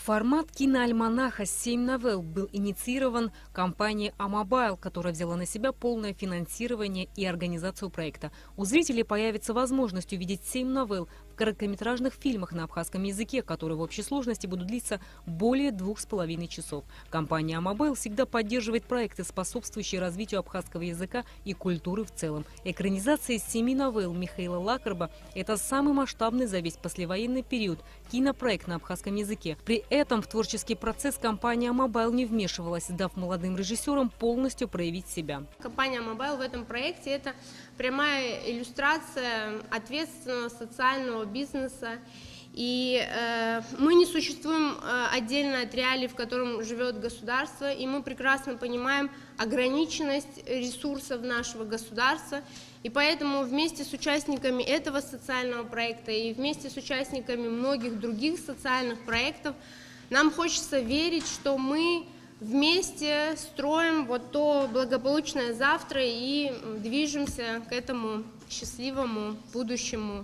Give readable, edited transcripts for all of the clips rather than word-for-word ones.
Формат киноальманаха «7 новелл» был инициирован компанией Амобайл, которая взяла на себя полное финансирование и организацию проекта. У зрителей появится возможность увидеть 7 новелл в короткометражных фильмах на абхазском языке, которые в общей сложности будут длиться более 2,5 часов. Компания Амобайл всегда поддерживает проекты, способствующие развитию абхазского языка и культуры в целом. Экранизация 7 новелл Михаила Лакарба – это самый масштабный за весь послевоенный период кинопроект на абхазском языке. При этом в творческий процесс компания Амобайл не вмешивалась, дав молодым режиссерам полностью проявить себя. Компания Амобайл в этом проекте – это прямая иллюстрация ответственного социального бизнеса. И мы не существуем отдельно от реалий, в котором живет государство, и мы прекрасно понимаем ограниченность ресурсов нашего государства. И поэтому вместе с участниками этого социального проекта и вместе с участниками многих других социальных проектов нам хочется верить, что мы вместе строим вот то благополучное завтра и движемся к этому счастливому будущему,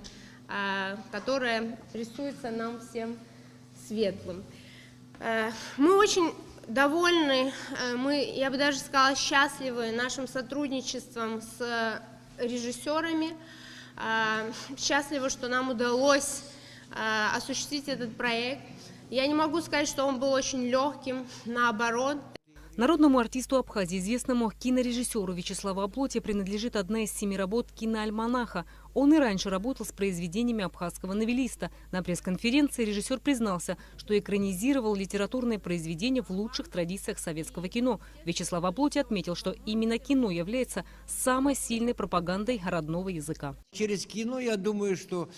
которое рисуется нам всем светлым. Мы очень довольны, я бы даже сказала, счастливы нашим сотрудничеством с режиссерами. Счастливы, что нам удалось осуществить этот проект. Я не могу сказать, что он был очень легким, наоборот. Народному артисту Абхазии, известному кинорежиссеру Вячеславу Аплоте, принадлежит одна из 7 работ киноальманаха. Он и раньше работал с произведениями абхазского новеллиста. На пресс-конференции режиссер признался, что экранизировал литературные произведения в лучших традициях советского кино. Вячеслав Аплоте отметил, что именно кино является самой сильной пропагандой родного языка. Через кино, я думаю, что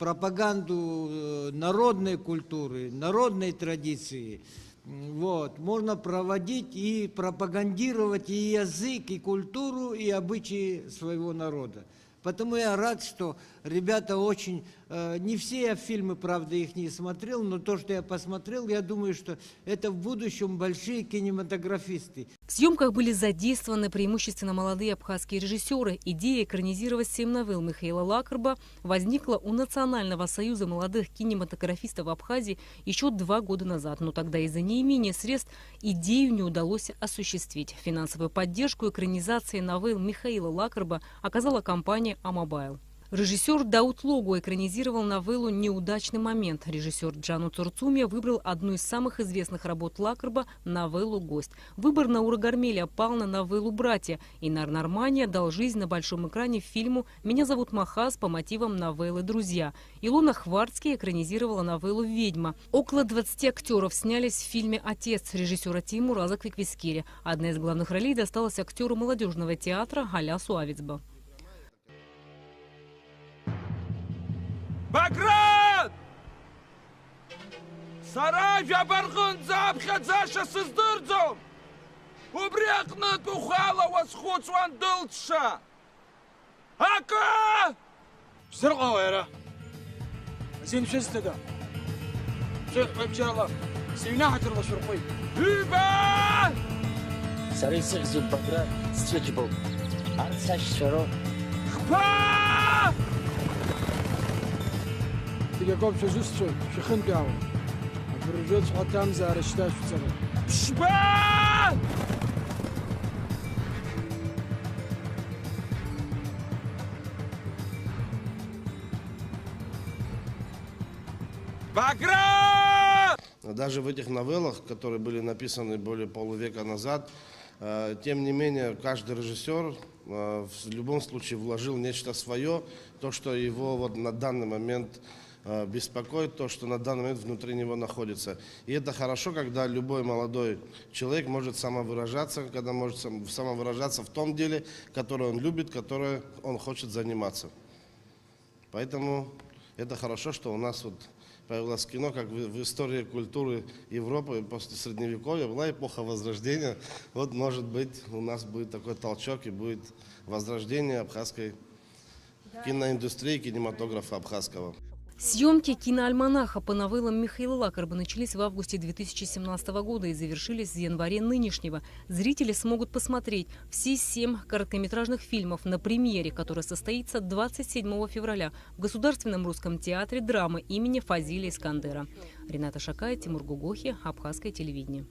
пропаганду народной культуры, народной традиции можно проводить и пропагандировать и язык, и культуру, и обычаи своего народа. Потому я рад, что ребята очень... Не все я фильмы, правда, их не смотрел, но то, что я посмотрел, я думаю, что это в будущем большие кинематографисты. В съемках были задействованы преимущественно молодые абхазские режиссеры. Идея экранизировать 7 новелл Михаила Лакарба возникла у Национального союза молодых кинематографистов Абхазии еще 2 года назад. Но тогда из-за неимения средств идею не удалось осуществить. Финансовую поддержку экранизации новелл Михаила Лакарба оказала компания Амобайл. Режиссер Дауд Логу экранизировал новеллу «Неудачный момент». Режиссер Джану Цурцумия выбрал одну из самых известных работ Лакарба – новеллу «Гость». Выбор Наура Гармеля пал на новеллу «Братья». Инар Нармания дал жизнь на большом экране фильму «Меня зовут Махаз» по мотивам новеллы «Друзья». Илона Хварцкий экранизировала новеллу «Ведьма». Около 20 актеров снялись в фильме «Отец» режиссера Тимураза Квиквискири. Одна из главных ролей досталась актеру молодежного театра Галясу Авицба. Bagrat! Saraja bargun zabkhat zasha sizdurdzum! Ubreknut bukhala waskhut swan dultsha! Haka! Sırqa vayra. Sen şestega. Şeyh Abdallah. Sivna hatırla şurqoy. Hüba! Sarısı kızı bakra sıçı bol. Arsaş soru. Hpa! Diga kop çözüstü. Şıxın piyav. Burjot hatam zarışta şu sana. Hpa! Bagrat! Даже в этих новеллах, которые были написаны более полувека назад, тем не менее, каждый режиссер в любом случае вложил нечто свое, то, что его вот на данный момент беспокоит, то, что на данный момент внутри него находится. И это хорошо, когда любой молодой человек может самовыражаться, когда может самовыражаться в том деле, которое он любит, которое он хочет заниматься. Поэтому это хорошо, что у нас вот появилось кино, как в истории культуры Европы после Средневековья была эпоха Возрождения. Вот, может быть, у нас будет такой толчок и будет возрождение абхазской киноиндустрии, кинематографа абхазского. Съемки киноальманаха по новеллам Михаила Лакарба начались в августе 2017 года и завершились в январе нынешнего. Зрители смогут посмотреть все 7 короткометражных фильмов на премьере, которая состоится 27 февраля в Государственном русском театре драмы имени Фазиля Искандера. Рената Шакая, Тимур Гугохи, Абхазское телевидение.